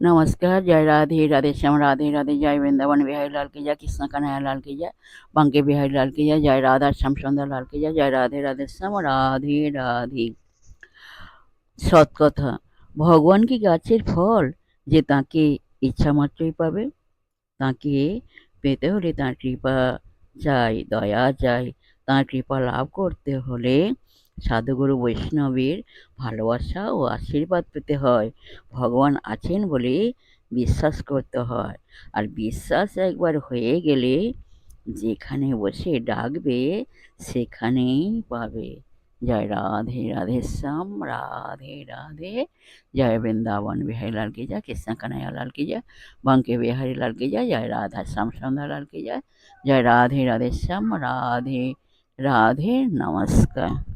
नमस्कार, जय राधे राधे श्याम राधे राधे, जय वृंदावन बिहारी लाल की जय, कृष्ण कन्हैया लाल की जय, बांके बिहारी लाल की जय राधा श्याम सुंदर लाल की जय राधे राधे শ্যাম রাধে রাধে। সৎ কথা, ভগবান কি গাছের ফল যে তাকে ইচ্ছা মাত্রই পাবে? তাকে পেতে হলে তাঁর কৃপা চাই, দয়া চাই। তাঁর কৃপা লাভ করতে হলে সাধুগুরু বৈষ্ণবের ভালোবাসা ও আশীর্বাদ পেতে হয়। ভগবান আছেন বলে বিশ্বাস করতে হয়। আর বিশ্বাস একবার হয়ে গেলে যেখানে বসে ডাকবে সেখানেই পাবে। জয় রাধে রাধে শ্যাম রাধে রাধে, जय वृंदावन बिहारी लाल की जय, कृष्ण कन्हैया लाल की जय, बांके बिहारी लाल की जय, जय राधा श्याम सुंदर लाल की जय, जय राधे राधे श्याम राधे राधे। नमस्कार।